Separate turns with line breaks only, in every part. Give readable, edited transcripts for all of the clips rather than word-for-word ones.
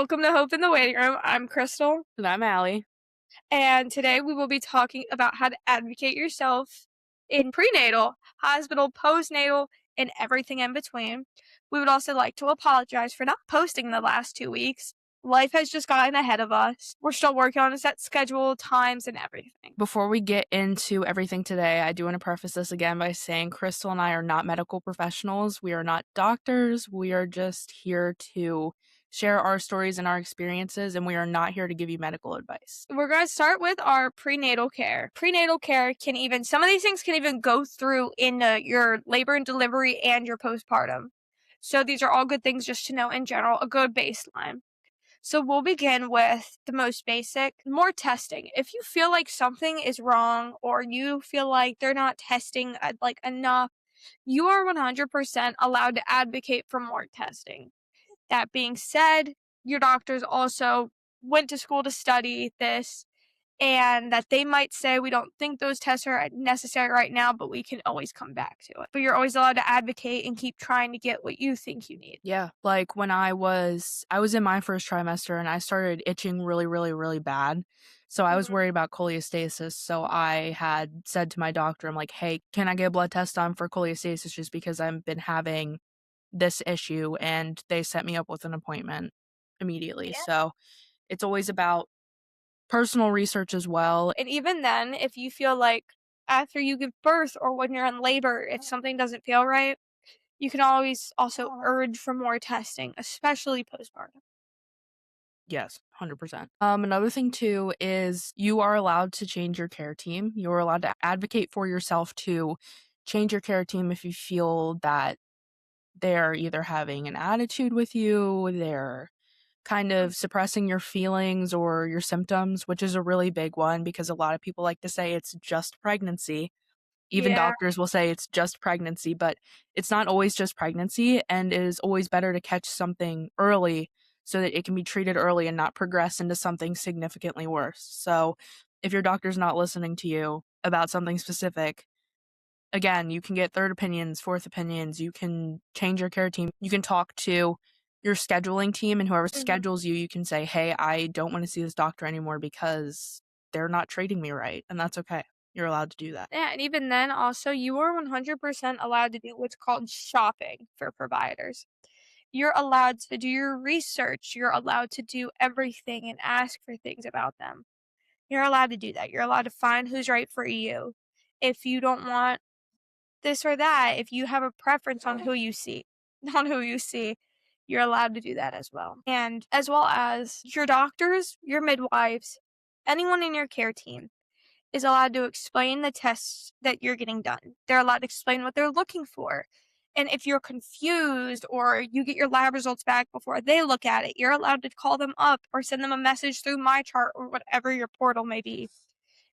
Welcome to Hope in the Waiting Room. I'm Crystal,
And I'm Allie.
and today we will be talking about how to advocate yourself in prenatal, hospital, postnatal, and everything in between. We would also like to apologize for not posting the last 2 weeks. Life has just gotten ahead of us. We're still working on a set schedule, times, and everything.
Before we get into everything today, I do want to preface this again by saying Crystal and I are not medical professionals. We are not doctors. We are just here to share our stories and our experiences, and we are not here to give you medical advice.
We're going to start with our prenatal care. Prenatal care some of these things can even go through in your labor and delivery and your postpartum. So these are all good things just to know in general, a good baseline. So we'll begin with the most basic, more testing. If you feel like something is wrong or you feel like they're not testing enough, you are 100% allowed to advocate for more testing. That being said, your doctors also went to school to study this, and that they might say, we don't think those tests are necessary right now, but we can always come back to it. But you're always allowed to advocate and keep trying to get what you think you need.
Yeah, like when I was in my first trimester and I started itching really, really, really bad. So I was worried about cholestasis. So I had said to my doctor, I'm like, hey, can I get a blood test done for cholestasis just because I've been having this issue? And they set me up with an appointment immediately.
Yeah.
So it's always about personal research as well.
And even then, if you feel like after you give birth or when you're in labor, if something doesn't feel right, you can always also urge for more testing, especially postpartum.
Yes, 100%. Another thing too is you are allowed to change your care team. You're allowed to advocate for yourself to change your care team if you feel that they're either having an attitude with you, they're kind of suppressing your feelings or your symptoms, which is a really big one because a lot of people like to say it's just pregnancy. Even
Yeah.
doctors will say it's just pregnancy, but it's not always just pregnancy, and it is always better to catch something early so that it can be treated early and not progress into something significantly worse. So if your doctor's not listening to you about something specific, again, you can get third opinions, fourth opinions, you can change your care team, you can talk to your scheduling team, and whoever schedules you, you can say, hey, I don't want to see this doctor anymore because they're not treating me right, and that's okay. You're allowed to do that.
Yeah, and even then, also, you are 100% allowed to do what's called shopping for providers. You're allowed to do your research. You're allowed to do everything and ask for things about them. You're allowed to do that. You're allowed to find who's right for you. If you don't want this or that, if you have a preference on who you see, on who you see, you're allowed to do that as well. And as well as your doctors, your midwives, anyone in your care team is allowed to explain the tests that you're getting done. They're allowed to explain what they're looking for. And if you're confused or you get your lab results back before they look at it, you're allowed to call them up or send them a message through my chart or whatever your portal may be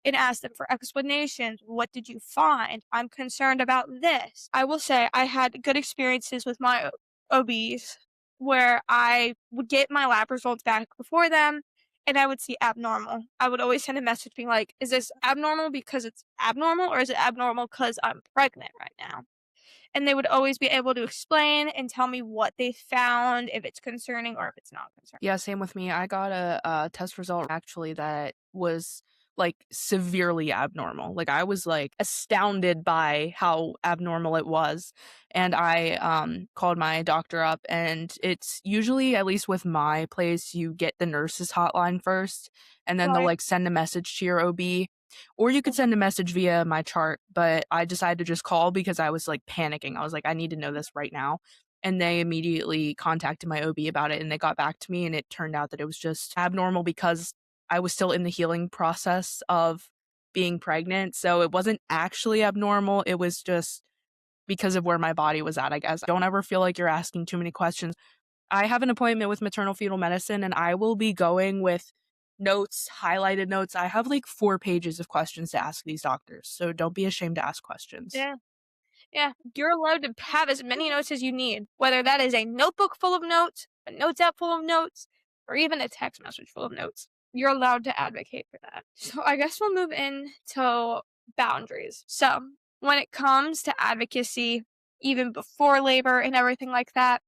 and ask them for explanations. What did you find? I'm concerned about this. I will say I had good experiences with my OBs where I would get my lab results back before them and I would see abnormal. I would always send a message being like, is this abnormal because it's abnormal or is it abnormal because I'm pregnant right now? And they would always be able to explain and tell me what they found, if it's concerning or if it's not concerning.
Yeah, same with me. I got a test result actually that was like severely abnormal. Like I was like astounded by how abnormal it was. And I called my doctor up, and it's usually, at least with my place, you get the nurse's hotline first and then they'll
Right.
like send a message to your OB, or you could send a message via my chart, but I decided to just call because I was like panicking. I was like, I need to know this right now. And they immediately contacted my OB about it, and they got back to me, and it turned out that it was just abnormal because I was still in the healing process of being pregnant. So it wasn't actually abnormal. It was just because of where my body was at, I guess. Don't ever feel like you're asking too many questions. I have an appointment with maternal fetal medicine, and I will be going with notes, highlighted notes. I have like 4 pages of questions to ask these doctors. So don't be ashamed to ask questions.
Yeah. Yeah, you're allowed to have as many notes as you need, whether that is a notebook full of notes, a notes app full of notes, or even a text message full of notes. You're allowed to advocate for that. So I guess we'll move into boundaries. So when it comes to advocacy, even before labor and everything like that,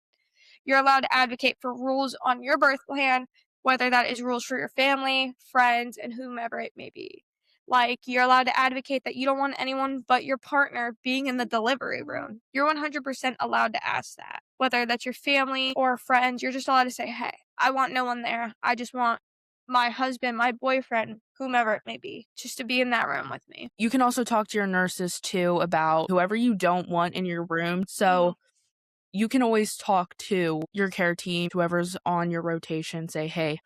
You're allowed to advocate for rules on your birth plan, whether that is rules for your family, friends, and whomever it may be. Like, you're allowed to advocate that you don't want anyone but your partner being in the delivery room. You're 100% allowed to ask that. Whether that's your family or friends, you're just allowed to say, hey, I want no one there. I just want my husband, my boyfriend, whomever it may be, just to be in that room with me.
You can also talk to your nurses too about whoever you don't want in your room.
Mhm.
So you can always talk to your care team, whoever's on your rotation, say, hey,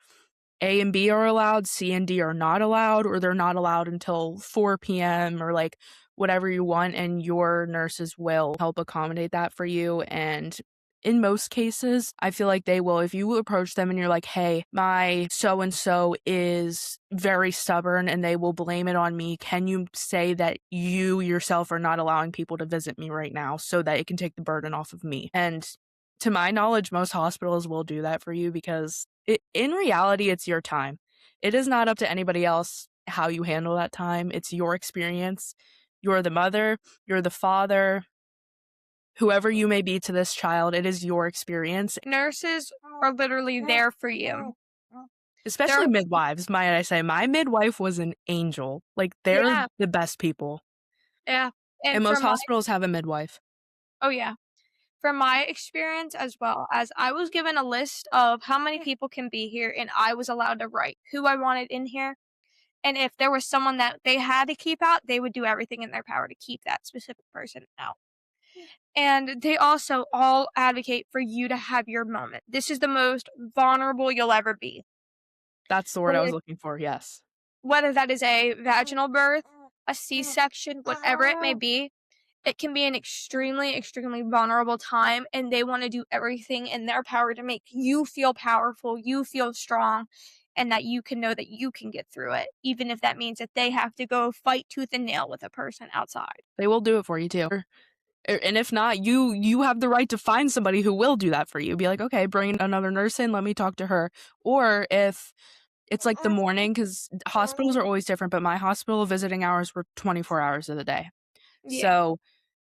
A and B are allowed, C and D are not allowed, or they're not allowed until 4 p.m. or like whatever you want. And your nurses will help accommodate that for you. And in most cases, I feel like they will. If you approach them and you're like, hey, my so and so is very stubborn and they will blame it on me, can you say that you yourself are not allowing people to visit me right now so that it can take the burden off of me? And to my knowledge, most hospitals will do that for you because in reality, it's your time. It is not up to anybody else how you handle that time. It's your experience. You're the mother, you're the father, whoever you may be to this child, it is your experience,
Nurses are literally there for you.
especially
They're,
midwives, might I say. My midwife was an angel. Like, they're
yeah,
the best people.
yeah. And
And most
from my,
hospitals have a midwife.
oh yeah, from my experience as well, as I was given a list of how many people can be here, and I was allowed to write who I wanted in here. And if there was someone that they had to keep out, they would do everything in their power to keep that specific person out. And they also all advocate for you to have your moment. This is the most vulnerable you'll ever be.
That's the word I was
Whether,
looking for, yes.
whether that is a vaginal birth, a C section, whatever it may be, it can be an extremely, extremely vulnerable time. And they want to do everything in their power to make you feel powerful, you feel strong, and that you can know that you can get through it, even if that means that they have to go fight tooth and nail with a person outside.
They will do it for you too. And if not, you have the right to find somebody who will do that for you. Be like, okay, bring another nurse in, let me talk to her. Or if it's like the morning, because hospitals are always different, but my hospital visiting hours were 24 hours of the day.
Yeah.
So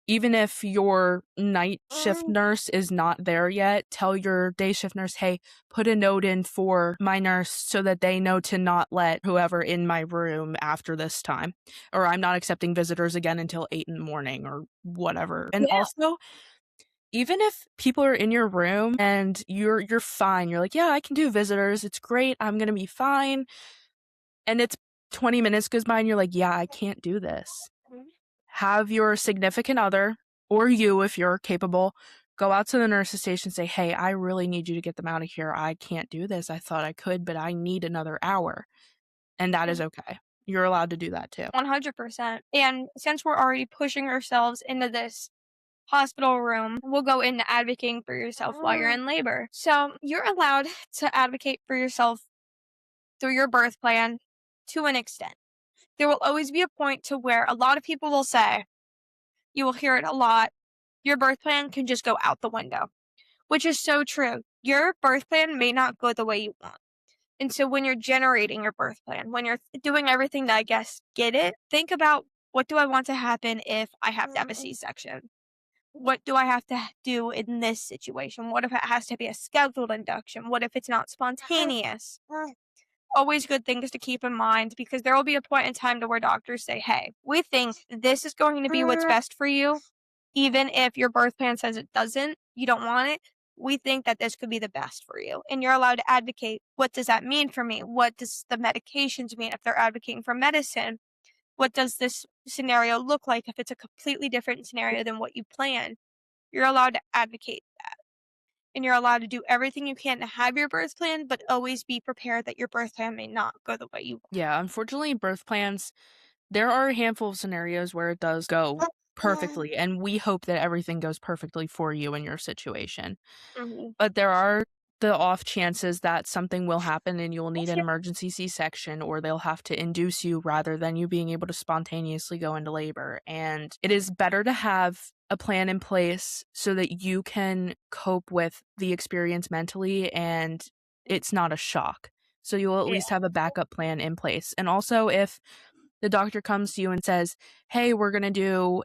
even if your night shift nurse is not there yet, tell your day shift nurse, hey, put a note in for my nurse so that they know to not let whoever in my room after this time, or I'm not accepting visitors again until 8 in the morning or whatever. And
Yeah.
also, even if people are in your room and you're fine, you're like, yeah, I can do visitors. It's great. I'm going to be fine. And it's 20 minutes goes by and you're like, yeah, I can't do this. Have your significant other or you, if you're capable, go out to the nurse's station and say, hey, I really need you to get them out of here. I can't do this. I thought I could, but I need another hour. And that is okay. You're allowed to do that too.
100%. And since we're already pushing ourselves into this hospital room, we'll go into advocating for yourself while you're in labor. So you're allowed to advocate for yourself through your birth plan to an extent. There will always be a point to where a lot of people will say, you will hear it a lot, your birth plan can just go out the window, which is so true. Your birth plan may not go the way you want. And so when you're generating your birth plan, when you're doing everything to, I guess, get it, think about, what do I want to happen if I have to have a C-section? What do I have to do in this situation? What if it has to be a scheduled induction? What if it's not spontaneous? Always good things to keep in mind, because there will be a point in time to where doctors say, hey, we think this is going to be what's best for you. Even if your birth plan says it doesn't, you don't want it, we think that this could be the best for you. And you're allowed to advocate, what does that mean for me? What does the medications mean if they're advocating for medicine? What does this scenario look like if it's a completely different scenario than what you planned? You're allowed to advocate that. And you're allowed to do everything you can to have your birth plan, but always be prepared that your birth plan may not go the way you want.
Yeah, unfortunately, birth plans, there are a handful of scenarios where it does go perfectly, and we hope that everything goes perfectly for you in your situation.
Mhm.
But there are the off chances that something will happen and you'll need an emergency C-section, or they'll have to induce you rather than you being able to spontaneously go into labor. And it is better to have a plan in place so that you can cope with the experience mentally and it's not a shock. So you'll at
Yeah.
least have a backup plan in place. And also, if the doctor comes to you and says, hey, we're going to do,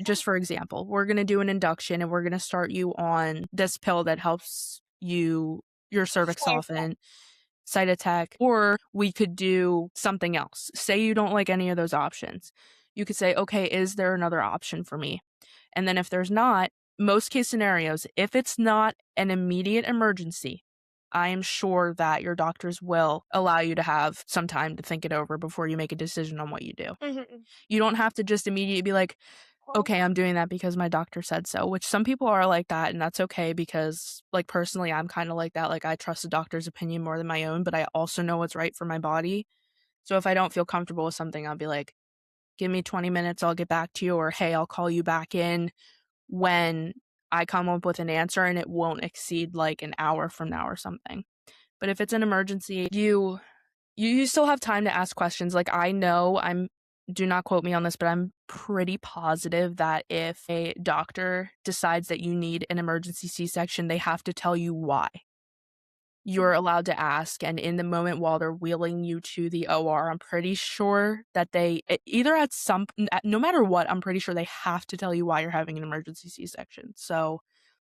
just for example, we're going to do an induction and we're going to start you on this pill that helps your cervix soften, cytotech, or we could do something else. Say you don't like any of those options. You could say, okay, is there another option for me? And then if there's not, most case scenarios, if it's not an immediate emergency, I am sure that your doctors will allow you to have some time to think it over before you make a decision on what you do.
Mhm.
You don't have to just immediately be like, okay, I'm doing that because my doctor said so, which some people are like that, and that's okay because, like, personally, I'm kind of like that. Like, I trust the doctor's opinion more than my own, but I also know what's right for my body. So if I don't feel comfortable with something, I'll be like, give me 20 minutes, I'll get back to you, or hey, I'll call you back in when I come up with an answer and it won't exceed like an hour from now or something. But if it's an emergency, you still have time to ask questions. Like, I know do not quote me on this, but I'm pretty positive that if a doctor decides that you need an emergency C-section, they have to tell you why. You're allowed to ask, and in the moment while they're wheeling you to the OR, I'm pretty sure that either no matter what, I'm pretty sure they have to tell you why you're having an emergency C-section. So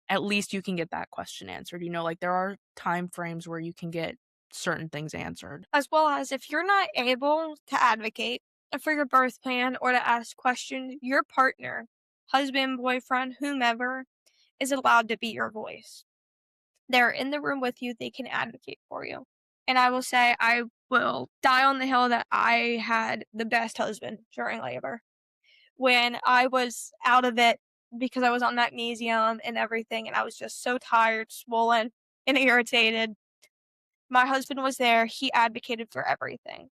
at least you can get that question answered. Like, there are time frames where you can get certain things answered.
As well as if you're not able to advocate for your birth plan or to ask questions, your partner, husband, boyfriend, whomever, is allowed to be your voice. They're in the room with you, they can advocate for you. And I will say, I will die on the hill that I had the best husband during labor. When I was out of it because I was on magnesium and everything, and I was just so tired, swollen, and irritated, my husband was there. He advocated for everything.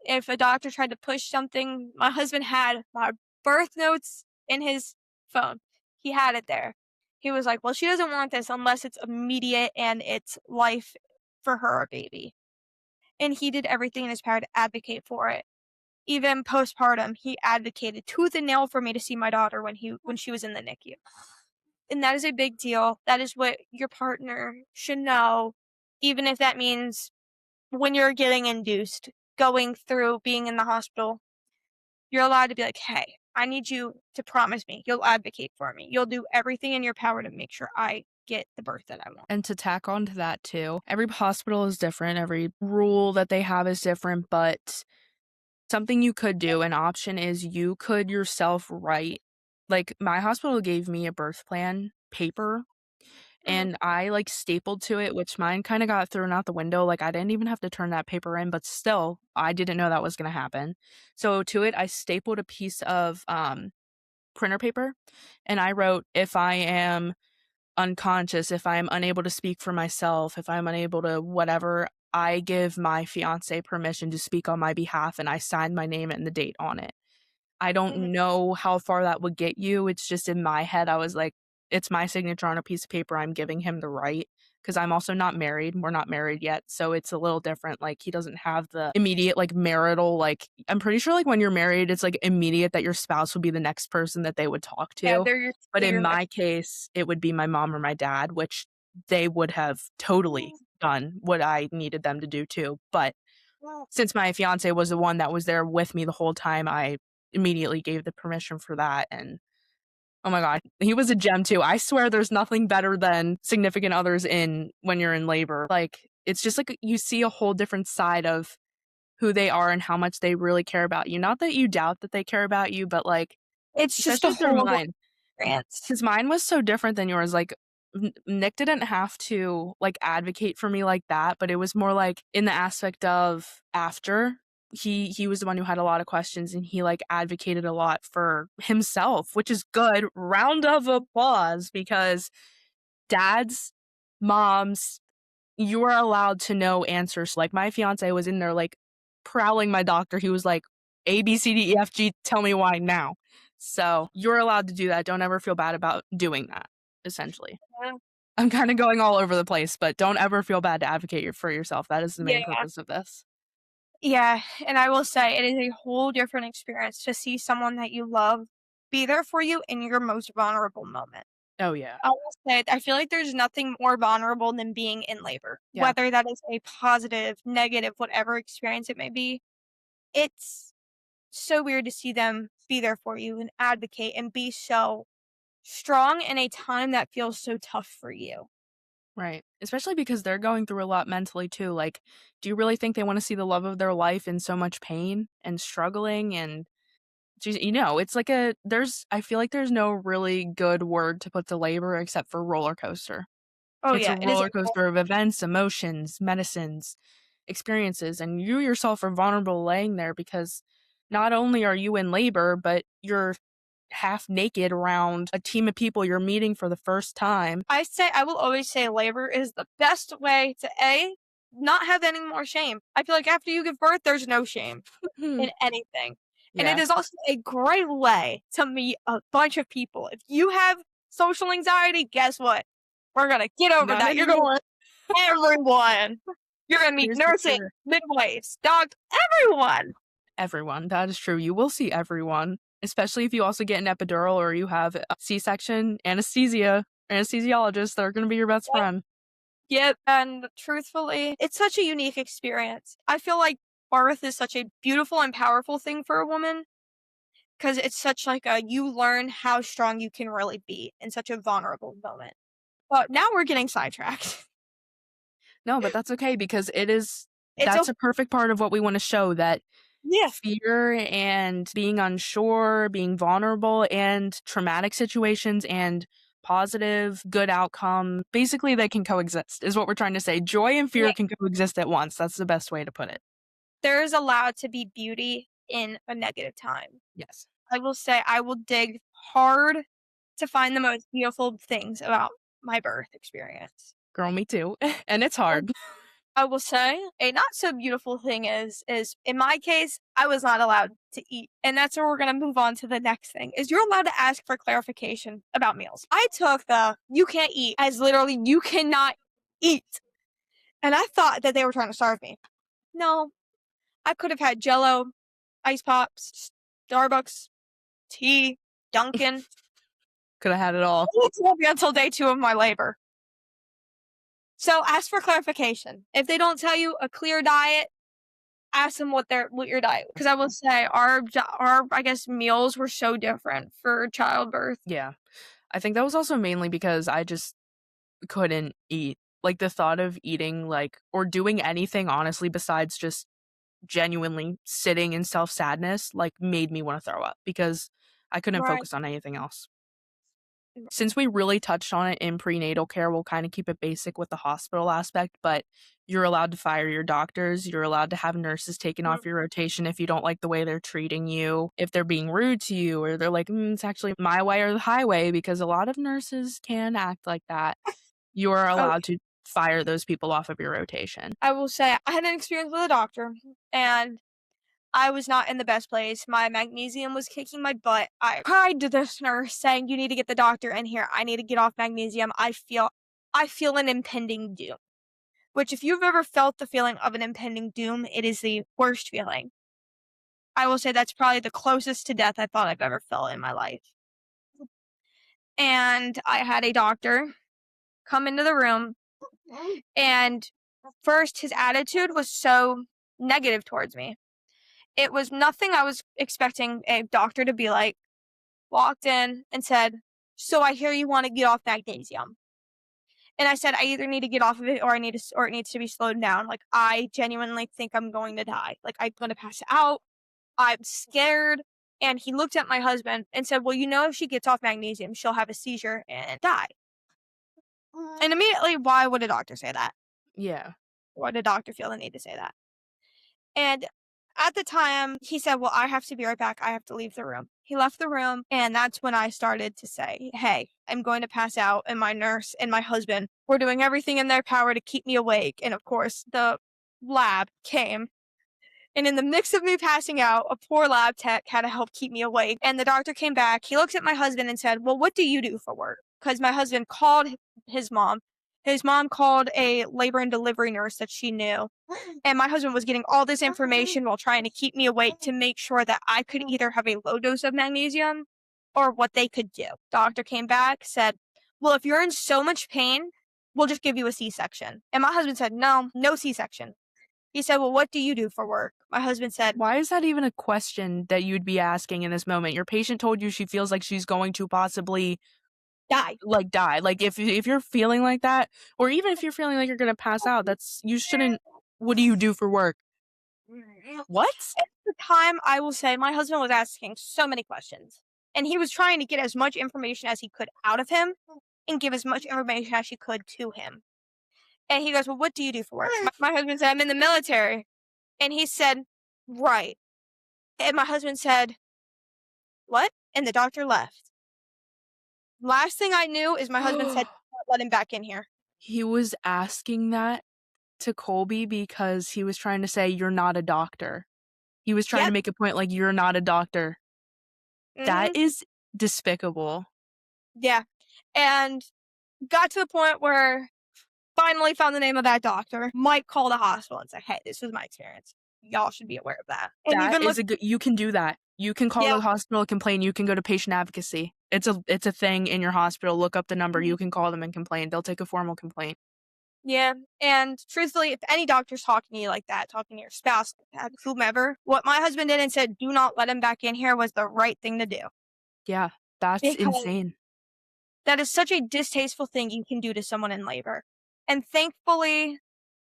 If a doctor tried to push something, my husband had my birth notes in his phone. He had it there. He was like, well, she doesn't want this unless it's immediate and it's life for her or baby. And he did everything in his power to advocate for it. Even postpartum, he advocated tooth and nail for me to see my daughter when she was in the NICU. And that is a big deal. That is what your partner should know, even if that means when you're getting induced, going through being in the hospital, you're allowed to be like, hey, I need you to promise me you'll advocate for me. You'll do everything in your power to make sure I get the birth that I want.
And to tack on to that too, every hospital is different, every rule that they have is different, but something you could do, an option is you could yourself write, like, my hospital gave me a birth plan paper
Mhm.
and I like stapled to it, which mine kind of got thrown out the window. Like, I didn't even have to turn that paper in, but still, I didn't know that was going to happen. So to it, I stapled a piece of printer paper and I wrote, if I am unconscious, if I am unable to speak for myself, if I'm unable to whatever, I give my fiance permission to speak on my behalf and I sign my name and the date on it. I
Mhm.
don't know how far that would get you. It's just in my head, I was like, it's my signature on a piece of paper. I'm giving him the right because I'm also not married. We're not married yet. So it's a little different. Like, he doesn't have the immediate, like, marital, like, I'm pretty sure, like, when you're married, it's like immediate that your spouse will be the next person that they would talk
Yeah,
to. But
they're
in
your
my
next.
case, it would be my mom or my dad, which they would have totally done what I needed them to do too. But since my fiance was the one that was there with me the whole time, I immediately gave the permission for that, and oh my god, he was a gem too. I swear there's nothing better than significant others in when you're in labor. Like, it's just like you see a whole different side of who they are and how much they really care about you. Not that you doubt that they care about you, but, like,
It's just a
especially with their
whole
mind.
experience.
'Cause mine was so different than yours, like, Nick didn't have to, like, advocate for me like that, but it was more, like, in the aspect of after, he was the one who had a lot of questions, and he, like, advocated a lot for himself, which is good. Round of applause because dads, moms, you are allowed to know answers. Like, my fiance was in there, like, prowling my doctor. He was like, "A, B, C, D, E, F, G, tell me why now." So, you're allowed to do that. Don't ever feel bad about doing that, essentially.
Yeah.
I'm kinda going all over the place, but don't ever feel bad to advocate for yourself. That is the main
Yeah.
purpose of this.
Yeah, and I will say it is a whole different experience to see someone that you love be there for you in your most vulnerable moment.
Oh, yeah.
I will say I feel like there's nothing more vulnerable than being in labor,
Yeah.
whether that is a positive, negative, whatever experience it may be. It's so weird to see them be there for you and advocate and be so strong in a time that feels so tough for you.
Right. Especially because they're going through a lot mentally too. Like, do you really think they want to see the love of their life in so much pain and struggling and just, it's like I feel like there's no really good word to put to labor except for roller coaster.
Oh
It's a
yeah, it is a
roller coaster of events, emotions, medicines, experiences, and you yourself are vulnerable laying there because not only are you in labor, but you're half naked around a team of people you're meeting for the first time.
I will always say labor is the best way to not have any more shame. I feel like after you give birth, there's no shame in anything. And it
Yeah.
is also a great way to meet a bunch of people. If you have social anxiety, guess what? We're gonna get over
Not
that. You're gonna
anymore.
meet everyone. You're gonna meet
Here's for
nurses,
sure.
midwives, dogs, everyone.
Everyone. That is true. You will see everyone, especially if you also get an epidural or you have a C-section anesthesiologists that are going to be your best friend.
Yep, and truthfully, it's such a unique experience. I feel like birth is such a beautiful and powerful thing for a woman because it's such like you learn how strong you can really be in such a vulnerable moment. But now we're getting sidetracked.
No, but that's okay because
It's
that's
okay.
a perfect part of what we want to show, that
Yeah,
fear and being unsure, being vulnerable, and traumatic situations and positive, good outcome, basically they can coexist, is what we're trying to say. Joy and
yeah.
fear can coexist at once. That's the best way to put it.
There is allowed to be beauty in a negative time.
Yes.
I will say I will dig hard to find the most beautiful things about my birth experience.
Girl, me too. And it's hard.
I will say a not so beautiful thing is in my case, I was not allowed to eat. And that's where we're gonna move on to the next thing is you're allowed to ask for clarification about meals. I took the you can't eat as literally you cannot eat. And I thought that they were trying to starve me. No, I could have had Jello, ice pops, Starbucks, tea, Dunkin'.
Could have had it all.
It won't be until day 2 of my labor. So ask for clarification. If they don't tell you a clear diet, ask them what your diet. Because I will say our I guess meals were so different for childbirth.
Yeah. I think that was also mainly because I just couldn't eat. Like the thought of eating or doing anything honestly besides just genuinely sitting in self-sadness made me want to throw up because I couldn't
Right.
focus on anything else. Since we really touched on it in prenatal care, we'll kind of keep it basic with the hospital aspect, but you're allowed to fire your doctors. You're allowed to have nurses taken off your rotation if you don't like the way they're treating you, if they're being rude to you, or they're like, it's actually my way or the highway, because a lot of nurses can act like that. You are
Oh,
allowed to fire those people off of your rotation.
I will say I had an experience with a doctor, and I was not in the best place. My magnesium was kicking my butt. I cried to this nurse saying, "You need to get the doctor in here. I need to get off magnesium. I feel an impending doom." Which, if you've ever felt the feeling of an impending doom, it is the worst feeling. I will say that's probably the closest to death I thought I've ever felt in my life. And I had a doctor come into the room, and first, his attitude was so negative towards me. It was nothing I was expecting a doctor to be like. Walked in and said, "So I hear you want to get off magnesium." And I said, "I either need to get off of it or or it needs to be slowed down. Like I genuinely think I'm going to die. Like I'm going to pass out. I'm scared." And he looked at my husband and said, "Well, if she gets off magnesium, she'll have a seizure and die." And immediately, why would a doctor say that?
Yeah.
Why did a doctor feel the need to say that? And at the time, he said, "Well, I have to be right back. I have to leave the room." He left the room, and that's when I started to say, "Hey, I'm going to pass out." And my nurse and my husband were doing everything in their power to keep me awake. And of course, the lab came. And in the mix of me passing out, a poor lab tech had to help keep me awake. And the doctor came back. He looked at my husband and said, "Well, what do you do for work?" Because my husband called his mom. His mom called a labor and delivery nurse that she knew. And my husband was getting all this information while trying to keep me awake to make sure that I could either have a low dose of magnesium or what they could do. Doctor came back, said, "Well, if you're in so much pain, we'll just give you a C-section." And my husband said, "No, no C-section." He said, "Well, what do you do for work?" My husband said,
Why is that even a question that you'd be asking in this moment? Your patient told you she feels like she's going to possibly
Die.
like die. Like if you're feeling like that, or even if you're feeling like you're gonna pass out, that's you shouldn't. What do you do for work? What?
At the time, I will say my husband was asking so many questions, and he was trying to get as much information as he could out of him and give as much information as he could to him. And he goes, "Well, what do you do for work?" My husband said, "I'm in the military." And he said, "Right." And my husband said, "What?" And the doctor left. Last thing I knew is my husband said, "Let him back in here."
He was asking that to Colby because he was trying to say you're not a doctor. He was trying to
Yep.
make a point like you're not a doctor. That
Mhm.
is despicable.
Yeah. And got to the point where finally found the name of that doctor. Might call the hospital and say, "Hey, this was my experience. Y'all should be aware of that." And
That
even
is
look,
a good you can do that. You can call
yeah,
the hospital, complain, you can go to patient advocacy. It's a thing in your hospital. Look up the number, you can call them and complain. They'll take a formal complaint.
yeah. And truthfully, if any doctor's talking to you like that, talking to your spouse, whomever, what my husband did and said, "Do not let him back in here," was the right thing to do.
Yeah, that's
Because
insane.
that is such a distasteful thing you can do to someone in labor. And thankfully,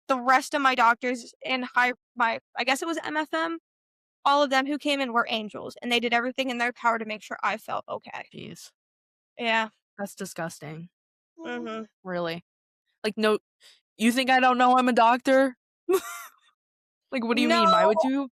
the rest of my doctors in I guess it was MFM, all of them who came in were angels, and they did everything in their power to make sure I felt okay.
Jeez.
Yeah.
That's disgusting.
Mhm.
Really. Like, no, you think I don't know I'm a doctor? Like, what do you
No.
mean? Why would you?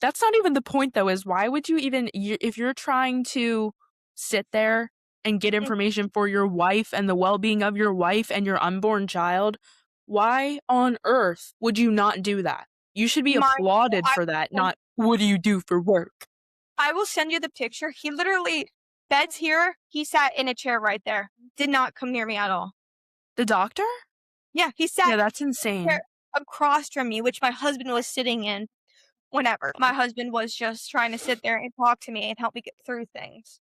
That's not even the point, though, is why would you even, if you're trying to sit there and get
Mm,
information for your wife and the well being of your wife and your unborn child, why on earth would you not do that? You should be
my
applauded for that, not what do you do for work?
I will send you the picture. He literally bed's here. He sat in a chair right there. Did not come near me at all.
The doctor?
Yeah, he
Yeah,
sat
that's
there
insane.
across from me, which my husband was sitting in whenever. My husband was just trying to sit there and talk to me and help me get through things.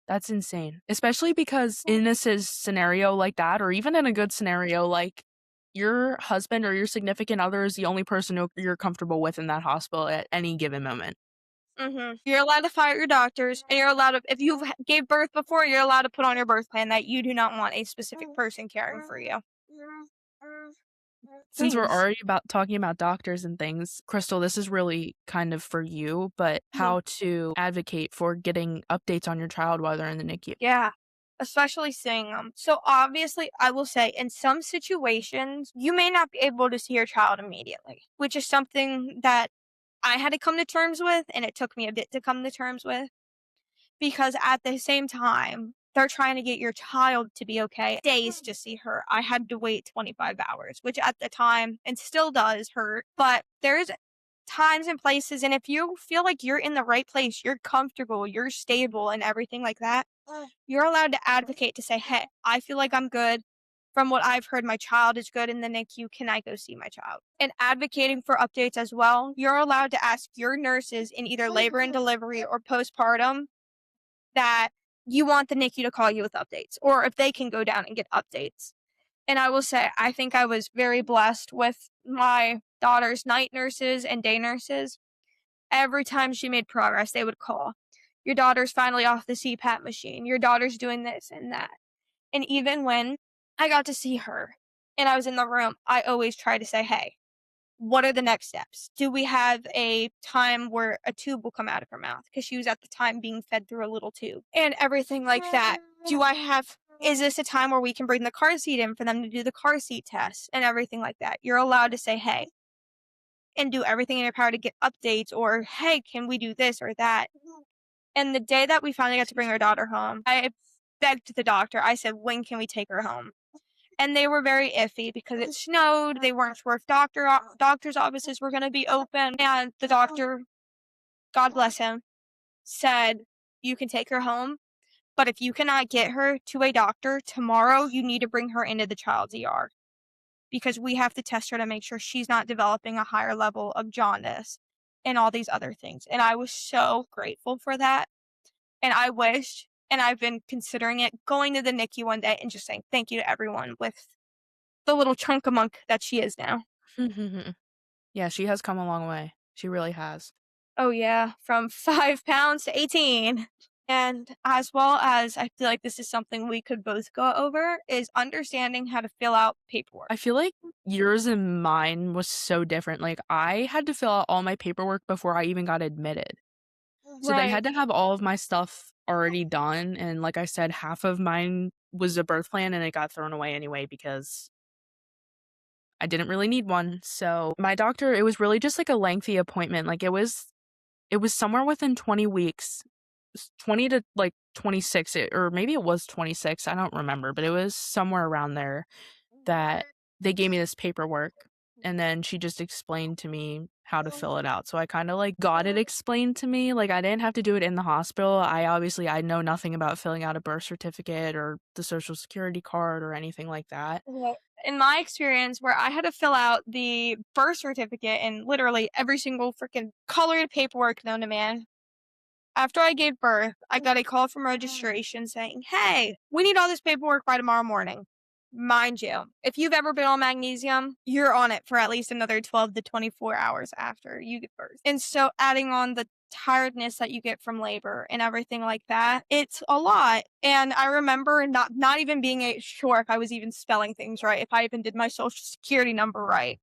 That's insane. Especially because in a scenario like that, or even in a good scenario, like your husband or your significant other is the only person who you're comfortable with in that hospital at any given moment.
You're allowed to fire your doctors, and you're allowed to, if you gave birth before, you're allowed to put on your birth plan that you do not want a specific person caring for you.
Since we're
Jeez.
already about talking about doctors and things, Crystal, this is really kind of for you, but
Mhm.
how to advocate for getting updates on your child while they're in the NICU.
Yeah, especially seeing them. So obviously, I will say in some situations, you may not be able to see your child immediately, which is something that I had to come to terms with, and it took me a bit to come to terms with. Because at the same time, they're trying to get your child to be okay. Days to see her. I had to wait 25 hours, which at the time and still does hurt. But there's times and places, and if you feel like you're in the right place, you're comfortable, you're stable, and everything like that, you're allowed to advocate to say, "Hey, I feel like I'm good. From what I've heard, my child is good in the NICU. Can I go see my child?" And advocating for updates as well, you're allowed to ask your nurses in either labor and delivery or postpartum that you want the NICU to call you with updates, or if they can go down and get updates. And I will say, I think I was very blessed with my daughter's night nurses and day nurses. Every time she made progress, they would call. Your daughter's finally off the CPAP machine. Your daughter's doing this and that. And even when I got to see her and I was in the room, I always try to say, "Hey, what are the next steps? Do we have a time where a tube will come out of her mouth?" Because she was at the time being fed through a little tube and everything like that. Is this a time where we can bring the car seat in for them to do the car seat test and everything like that? You're allowed to say, "Hey," and do everything in your power to get updates, or, "Hey, can we do this or that?" And the day that we finally got to bring our daughter home, I begged the doctor. I said, "When can we take her home?" And they were very iffy because it snowed. They weren't sure if doctors' offices were going to be open. And the doctor, God bless him, said, "You can take her home, but if you cannot get her to a doctor tomorrow, you need to bring her into the child's ER because we have to test her to make sure she's not developing a higher level of jaundice and all these other things." And I was so grateful for that. And I wish, and I've been considering it, going to the NICU one day and just saying thank you to everyone with the little chunk of monk that she is now.
Yeah, she has come a long way. She really has.
Oh, yeah, from 5 pounds to 18. And as well as I feel like this is something we could both go over is understanding how to fill out paperwork.
I feel like yours and mine was so different. Like, I had to fill out all my paperwork before I even got admitted. So they
Right.
had to have all of my stuff already done, and like I said, half of mine was a birth plan, and it got thrown away anyway because I didn't really need one. So my doctor, it was really just like a lengthy appointment. Like, it was somewhere within 20 weeks, 20 to like 26, or maybe it was 26, I don't remember, but it was somewhere around there that they gave me this paperwork, and then she just explained to me how to fill it out. So I kind of like got it explained to me. Like, I didn't have to do it in the hospital. I know nothing about filling out a birth certificate or the social security card or anything like that.
Well, in my experience, where I had to fill out the birth certificate and literally every single freaking colored paperwork known to man, after I gave birth, I got a call from registration saying, "Hey, we need all this paperwork by tomorrow morning." Mind you, if you've ever been on magnesium, you're on it for at least another 12 to 24 hours after you give birth. And so adding on the tiredness that you get from labor and everything like that, it's a lot. And I remember not even being sure if I was even spelling things right, if I even did my social security number right.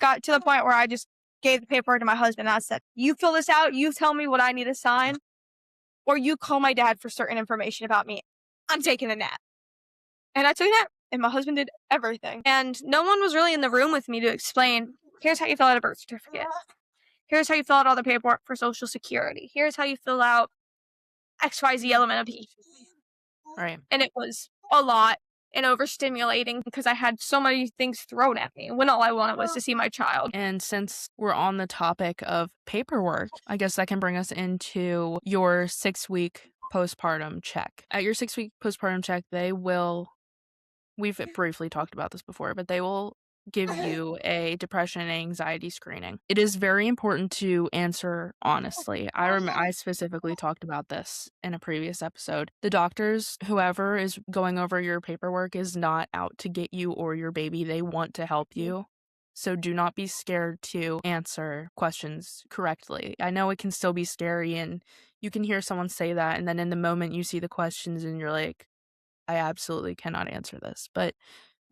Got to the point where I just gave the paperwork to my husband and I said, "You fill this out, you tell me what I need to sign, or you call my dad for certain information about me. I'm taking a nap." And I took a nap, and my husband did everything. And no one was really in the room with me to explain, here's how you fill out a birth certificate. Here's how you fill out all the paperwork for Social Security. Here's how you fill out XYZ element of P.
Right.
And it was a lot and overstimulating because I had so many things thrown at me when all I wanted was to see my child.
And since we're on the topic of paperwork, I guess that can bring us into your 6-week postpartum check. At your 6-week postpartum check, we've briefly talked about this before, but they will give you a depression and anxiety screening. It is very important to answer honestly. I specifically talked about this in a previous episode. The doctors, whoever is going over your paperwork, is not out to get you or your baby. They want to help you. So do not be scared to answer questions correctly. I know it can still be scary, and you can hear someone say that, and then in the moment you see the questions and you're like, I absolutely cannot answer this. But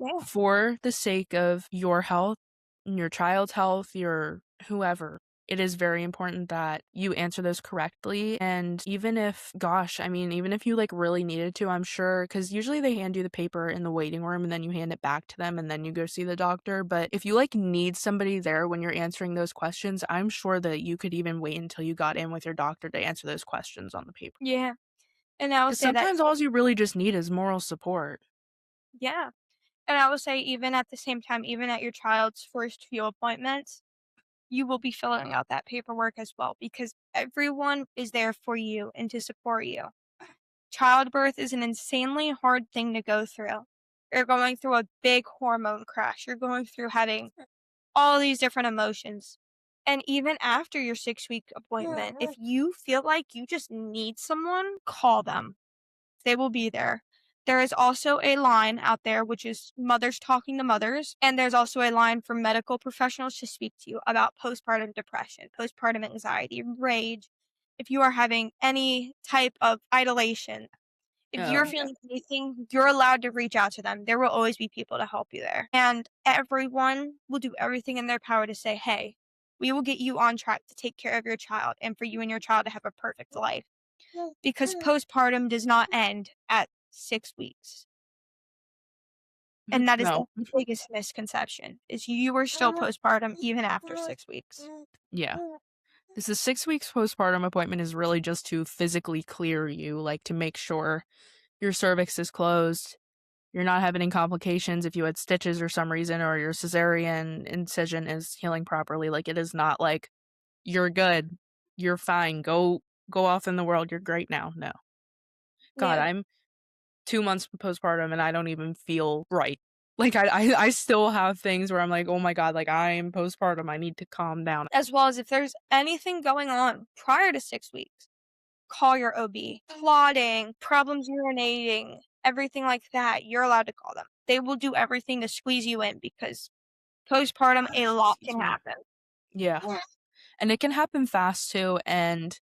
Yeah.
for the sake of your health, your child's health, your whoever, it is very important that you answer those correctly. And even if, gosh, I mean, even if you like really needed to, I'm sure, because usually they hand you the paper in the waiting room and then you hand it back to them and then you go see the doctor. But if you like need somebody there when you're answering those questions, I'm sure that you could even wait until you got in with your doctor to answer those questions on the paper.
Yeah. And I will
Because
say that,
sometimes all you really just need is moral support.
yeah. And I will say, even at the same time, even at your child's first few appointments, you will be filling out that paperwork as well because everyone is there for you and to support you. Childbirth is an insanely hard thing to go through. You're going through a big hormone crash. You're going through having all these different emotions. And even after your 6-week appointment, if you feel like you just need someone, call them. They will be there. There is also a line out there, which is mothers talking to mothers. And there's also a line for medical professionals to speak to you about postpartum depression, postpartum anxiety, rage. If you are having any type of idolation, if you're
Oh,
feeling anything, you're allowed to reach out to them. There will always be people to help you there. And everyone will do everything in their power to say, hey, we will get you on track to take care of your child and for you and your child to have a perfect life. Because postpartum does not end at 6 weeks. And that is the
no.
biggest misconception is you are still postpartum even after 6 weeks.
Yeah. This is 6 weeks postpartum appointment is really just to physically clear you, like to make sure your cervix is closed, you're not having any complications if you had stitches or some reason, or your cesarean incision is healing properly. Like, it is not like you're good, you're fine, go off in the world, you're great now. No. God,
Yeah.
I'm 2 months postpartum and I don't even feel right. Like, I still have things where I'm like, "Oh my god, like, I'm postpartum, I need to calm down."
As well as if there's anything going on prior to 6 weeks, call your OB. Clotting, problems urinating, everything like that, you're allowed to call them. They will do everything to squeeze you in because postpartum, a lot
Excuse
can
me.
happen.
Yeah. And it can happen fast too, and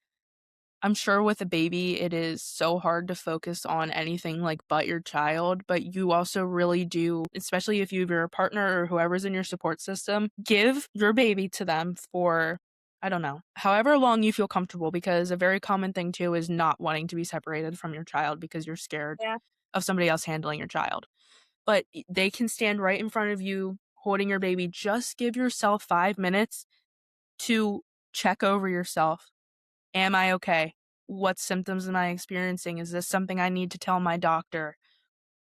I'm sure with a baby, it is so hard to focus on anything like but your child, but you also really do, especially if you have your partner or whoever's in your support system, give your baby to them for, I don't know, however long you feel comfortable, because a very common thing too is not wanting to be separated from your child because you're scared
Yeah.
of somebody else handling your child. But they can stand right in front of you holding your baby. Just give yourself 5 minutes to check over yourself. Am I okay? What symptoms am I experiencing? Is this something I need to tell my doctor?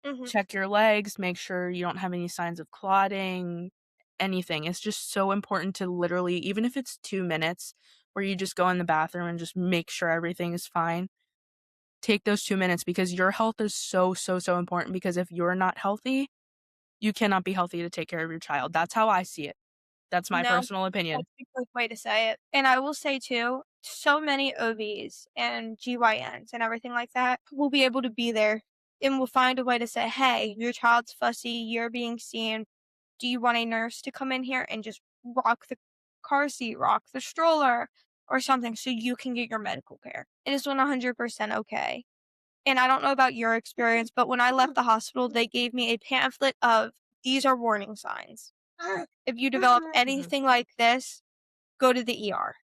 Mhm.
Check your legs, make sure you don't have any signs of clotting, anything. It's just so important to literally, even if it's 2 minutes where you just go in the bathroom and just make sure everything is fine, take those 2 minutes, because your health is so, so, so important. Because if you're not healthy, you cannot be healthy to take care of your child. That's how I see it. That's my
No,
personal opinion.
that's a good way to say it. And I will say too, so many OBs and GYNs and everything like that will be able to be there and will find a way to say, hey, your child's fussy, you're being seen. Do you want a nurse to come in here and just rock the car seat, rock the stroller, or something so you can get your medical care? It is 100% okay. And I don't know about your experience, but when I left the hospital, they gave me a pamphlet of these are warning signs. If you develop
Mhm.
anything like this, go to the ER.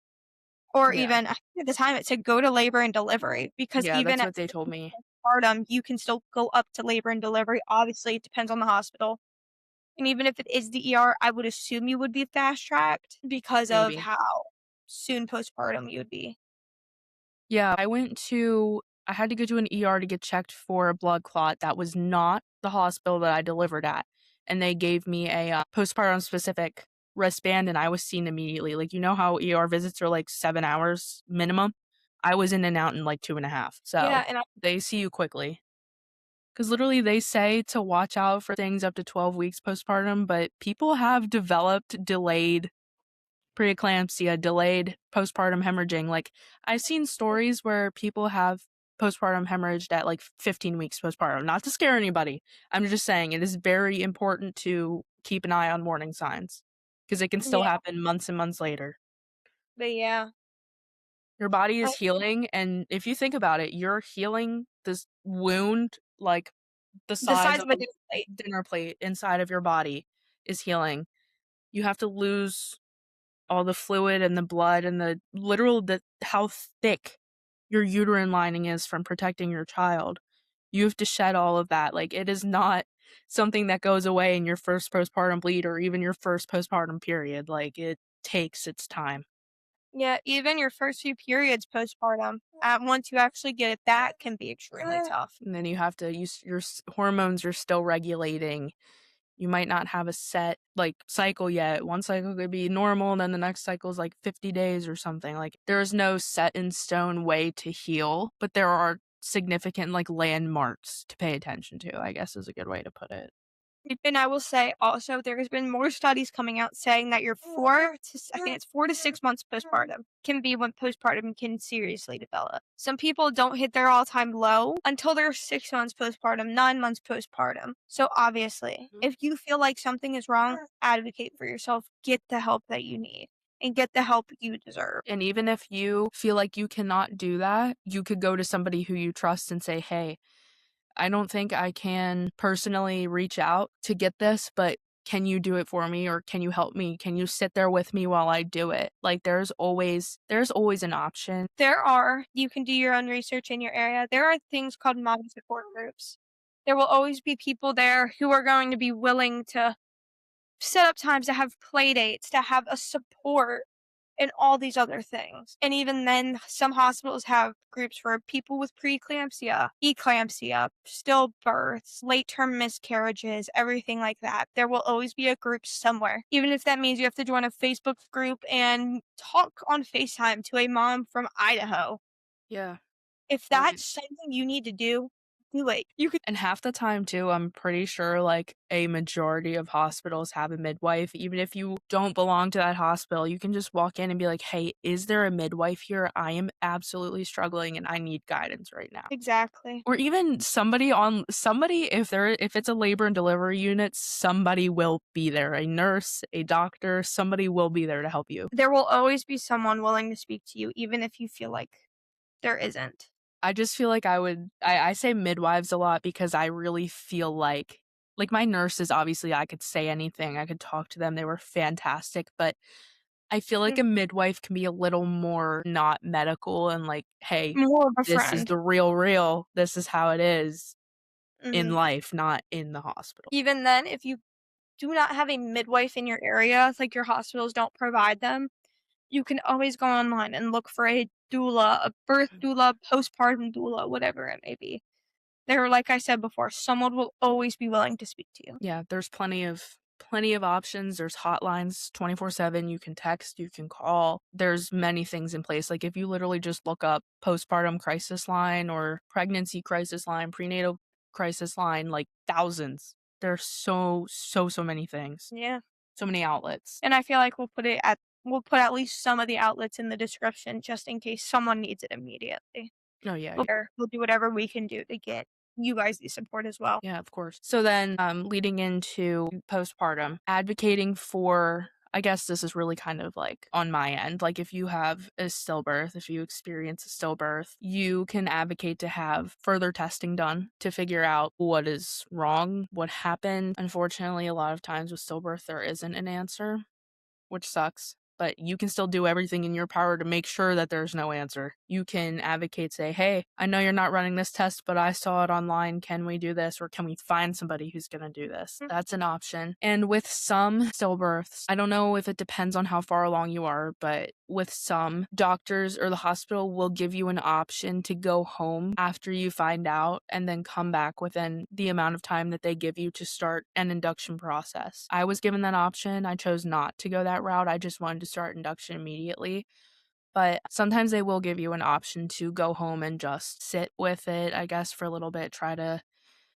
Or
Yeah.
even I think at the time it said go to labor and delivery because
Yeah,
even
that's
at
what they
6
told
months
me.
postpartum, you can still go up to labor and delivery. Obviously, it depends on the hospital. And even if it is the ER, I would assume you would be fast tracked because of
Maybe.
how soon postpartum you would be.
Yeah, I had to go to an ER to get checked for a blood clot. That was not the hospital that I delivered at, and they gave me a, postpartum specific wristband, and I was seen immediately. Like, you know how ER visits are, like, 7 hours minimum? I was in and out in, like, 2.5,
Yeah,
so
and I
they see you quickly. Because literally they say to watch out for things up to 12 weeks postpartum, but people have developed delayed preeclampsia, delayed postpartum hemorrhaging. Like, I've seen stories where people have postpartum hemorrhaged at like 15 weeks postpartum. Not to scare anybody. I'm just saying it is very important to keep an eye on warning signs because it can still
yeah,
happen months and months later.
but yeah.
Your body
I
is healing, and if you think about it, you're healing this wound like the
the
size
size
of
of a
a
dinner plate.
dinner plate inside of your body is healing. You have to lose all the fluid and the blood and the how thick your uterine lining is from protecting your child. You have to shed all of that. Like, it is not something that goes away in your first postpartum bleed or even your first postpartum period. Like, it takes its time.
Yeah, even your first few periods postpartum, once you actually get it, that can be extremely tough.
And then you have to use hormones are still regulating. You might not have a set like cycle yet. One cycle could be normal, and then the next cycle is like 50 days or something. Like, there is no set in stone way to heal, but there are significant like landmarks to pay attention to, I guess is a good way to put it.
And I will say also there has been more studies coming out saying that your I think it's 4 to 6 months postpartum can be when postpartum can seriously develop. Some people don't hit their all-time low until they're 6 months postpartum, 9 months postpartum. So obviously,
Mhm.
if you feel like something is wrong, advocate for yourself, get the help that you need, and get the help you deserve.
And even if you feel like you cannot do that, you could go to somebody who you trust and say, "Hey, I don't think I can personally reach out to get this, but can you do it for me or can you help me? Can you sit there with me while I do it?" Like, there's always an option.
You can do your own research in your area. There are things called mom support groups. There will always be people there who are going to be willing to set up times to have play dates, to have a support, and all these other things. And even then, some hospitals have groups for people with preeclampsia, eclampsia, stillbirths, late term miscarriages, everything like that. There will always be a group somewhere. Even if that means you have to join a Facebook group and talk on FaceTime to a mom from Idaho.
Yeah.
If
Like,
that's something you need to do it. You could
and half the time too, I'm pretty sure like a majority of hospitals have a midwife. Even if you don't belong to that hospital, you can just walk in and be like, "Hey, is there a midwife here? I am absolutely struggling and I need guidance right now."
exactly.
Or even somebody, if it's a labor and delivery unit, somebody will be there. A nurse, a doctor, somebody will be there to help you.
There will always be someone willing to speak to you, even if you feel like There isn't.
I just feel like I say midwives a lot because I really feel like my nurses, obviously, I could say anything, I could talk to them, they were fantastic, but I feel like
Mm,
a midwife can be a little more not medical and like, "Hey,
more of a
this is
friend.
the real, this is how it is in
Mhm.
life, not in the hospital."
Even then, if you do not have a midwife in your area, like your hospitals don't provide them, you can always go online and look for a doula, a birth doula, postpartum doula, whatever it may be. There, like I said before, someone will always be willing to speak to you.
Yeah, there's plenty of options. There's hotlines 24/7. You can text, you can call. There's many things in place. Like if you literally just look up postpartum crisis line or pregnancy crisis line, prenatal crisis line, like thousands. There's so many things.
Yeah.
So many outlets.
And I feel like we'll put at least some of the outlets in the description just in case someone needs it immediately.
Oh yeah,
We'll do whatever we can do to get you guys the support as well.
yeah, of course. So then, leading into postpartum, advocating for, I guess this is really kind of like on my end. Like, if you have a stillbirth, if you experience a stillbirth, you can advocate to have further testing done to figure out what is wrong, what happened. Unfortunately, a lot of times with stillbirth, there isn't an answer, which sucks. But you can still do everything in your power to make sure that there's no answer. You can advocate, say, hey, I know you're not running this test, but I saw it online. Can we do this? Or can we find somebody who's going to do this?
Mm,
That's an option. And with some stillbirths, I don't know if it depends on how far along you are, but with some doctors or the hospital will give you an option to go home after you find out and then come back within the amount of time that they give you to start an induction process. I was given that option. I chose not to go that route. I just wanted to start induction immediately. But sometimes they will give you an option to go home and just sit with it, I guess, for a little bit, try to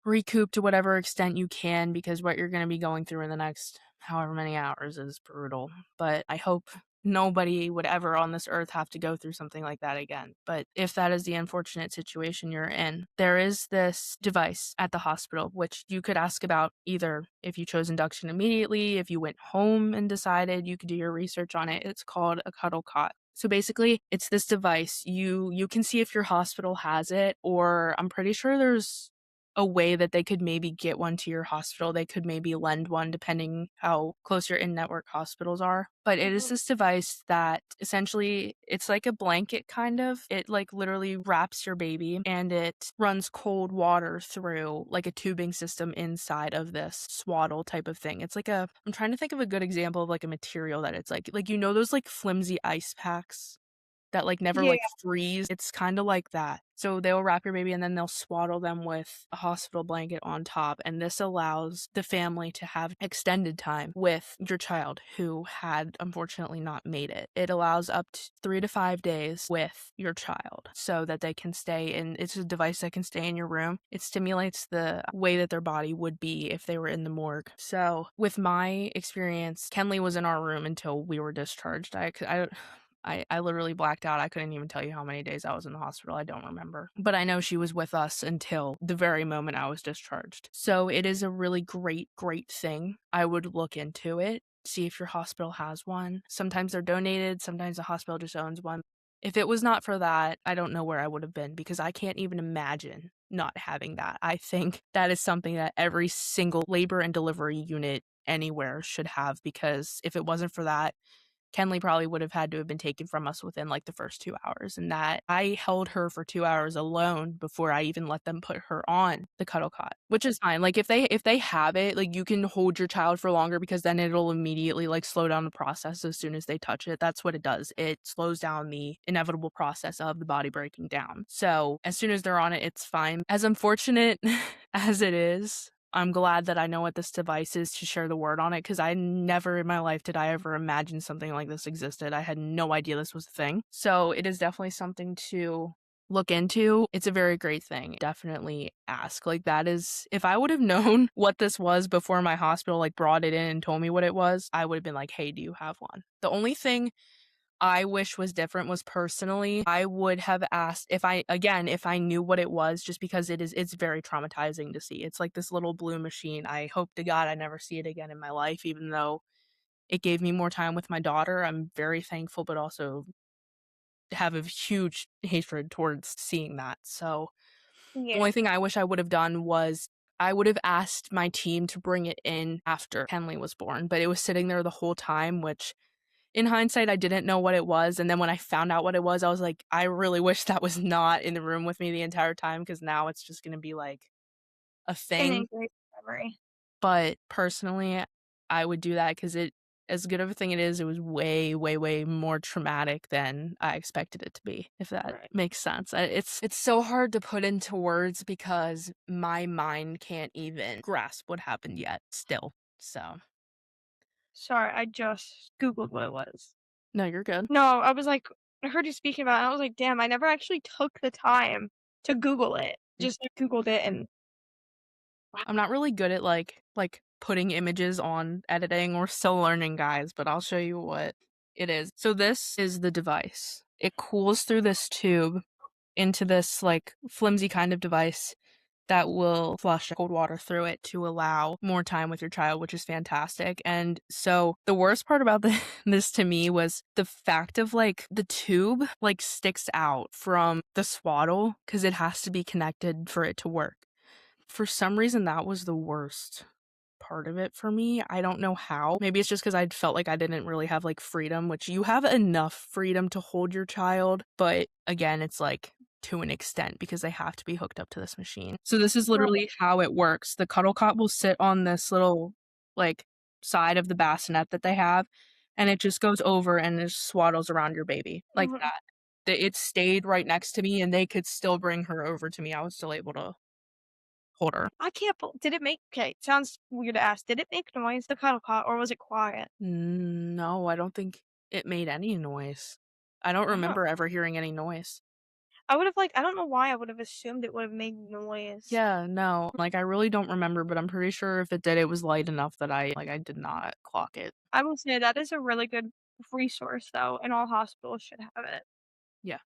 recoup to whatever extent you can because what you're going to be going through in the next however many hours is brutal. But I hope nobody would ever on this earth have to go through something like that again. But if that is the unfortunate situation you're in, there is this device at the hospital which you could ask about either if you chose induction immediately, if you went home and decided you could do your research on it. It's called a cuddle cot. So basically, it's this device. You can see if your hospital has it, or I'm pretty sure there's a way that they could maybe get one to your hospital. They could maybe lend one depending how close your in-network hospitals are. But it is
mhm.
this device that essentially it's like a blanket kind of. It like literally wraps your baby and it runs cold water through like a tubing system inside of this swaddle type of thing. It's like I'm trying to think of a good example of like a material that it's like those like flimsy ice packs that, like, never,
Yeah.
like, freeze. It's kinda like that. So they'll wrap your baby and then they'll swaddle them with a hospital blanket on top, and this allows the family to have extended time with your child who had unfortunately not made it. It allows up to 3 to 5 days with your child so that they can stay in it's a device that can stay in your room. It stimulates the way that their body would be if they were in the morgue. So, with my experience, Kenley was in our room until we were discharged. I literally blacked out. I couldn't even tell you how many days I was in the hospital. I don't remember. But I know she was with us until the very moment I was discharged. So it is a really great thing. I would look into it, see if your hospital has one. Sometimes they're donated, sometimes the hospital just owns one. If it was not for that, I don't know where I would have been because I can't even imagine not having that. I think that is something that every single labor and delivery unit anywhere should have because if it wasn't for that, Kenley probably would have had to have been taken from us within, like, the first 2 hours, and that I held her for 2 hours alone before I even let them put her on the cuddle cot, which is fine, like, if they have it, like, you can hold your child for longer because then it'll immediately, like, slow down the process as soon as they touch it, that's what it does, it slows down the inevitable process of the body breaking down, so, as soon as they're on it, it's fine. As unfortunate as it is, I'm glad that I know what this device is to share the word on it because I never in my life did I ever imagine something like this existed. I had no idea this was a thing. So it is definitely something to look into. It's a very great thing. Definitely ask. Like that is if I would have known what this was before my hospital like brought it in and told me what it was, I would have been like, "Hey, do you have one?" The only thing I wish was different was personally, I would have asked if I knew what it was just because it's very traumatizing to see. It's like this little blue machine. I hope to God I never see it again in my life, even though it gave me more time with my daughter. I'm very thankful, but also have a huge hatred towards seeing that. So the
Yeah.
only thing I wish I would have done was I would have asked my team to bring it in after Henley was born, but it was sitting there the whole time, which in hindsight, I didn't know what it was. And then when I found out what it was, I was like, I really wish that was not in the room with me the entire time because now it's just going to be like a
An
thing.
engraved memory.
But personally, I would do that because as good of a thing it was way, way, way more traumatic than I expected it to be, if that
Right.
makes sense. It's so hard to put into words because my mind can't even grasp what happened yet still. So,
Sorry, I just Googled what it was.
no, you're good.
No, I was like I heard you speaking about it, and I was like, "Damn, I never actually took the time to Google it." Just, like, Googled it and wow.
I'm not really good at like putting images on editing. We're still learning, guys, but I'll show you what it is. So this is the device. It cools through this tube into this like flimsy kind of device that will flush cold water through it to allow more time with your child, which is fantastic. And so the worst part about this to me was the fact of like the tube like sticks out from the swaddle because it has to be connected for it to work. For some reason, that was the worst part of it for me. I don't know how. Maybe it's just because I felt like I didn't really have like freedom, which you have enough freedom to hold your child. But again, it's like to an extent because they have to be hooked up to this machine. So this is
Right.
literally how it works. The cuddle cot will sit on this little like side of the bassinet that they have, and it just goes over and just swaddles around your baby like
Mhm.
that. It stayed right next to me and they could still bring her over to me. I was still able to hold her.
I can't bel did it make okay, sounds weird to ask, did it make noise, the cuddle cot, or was it quiet?
No, I don't think it made any noise. I don't
Oh.
remember ever hearing any noise.
I would've, like I don't know why I would've assumed it would've made noise.
Yeah, no, like, I really don't remember, but I'm pretty sure if it did, it was light enough that I did not clock it.
I will say that is a really good resource, though, and all hospitals should have it.
Yeah,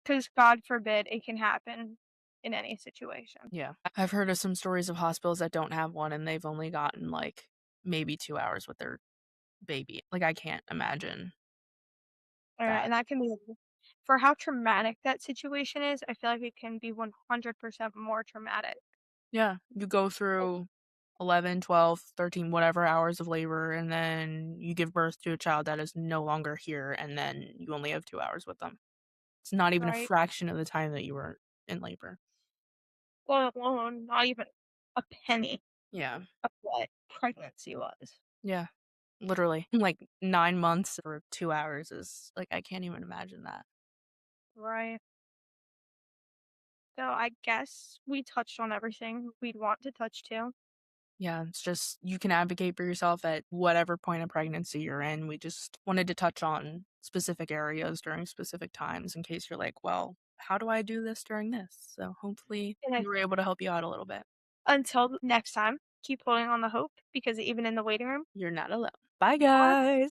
Because God forbid it can happen in any situation.
yeah. I've heard of some stories of hospitals that don't have one, and they've only gotten, like, maybe 2 hours with their baby. Like, I can't imagine
Alright,
that.
and that can be for how traumatic that situation is, I feel like it can be 100% more traumatic.
Yeah, you go through 11, 12, 13, whatever hours of labor, and then you give birth to a child that is no longer here, and then you only have 2 hours with them. It's not even a
Right?
fraction of the time that you were in labor.
Let alone not even a penny
Yeah.
of what pregnancy was.
Yeah. Literally. Like 9 months for 2 hours is like, I can't even imagine that.
Right. So I guess we touched on everything we'd want to touch to.
Yeah, it's just you can advocate for yourself at whatever point of pregnancy you're in. We just wanted to touch on specific areas during specific times in case you're like, "Well, how do I do this during this?" So hopefully
And I
we were able to help you out a little bit.
until next time, keep holding on the hope because even in the waiting room,
You're not alone. Bye,
you are
guys.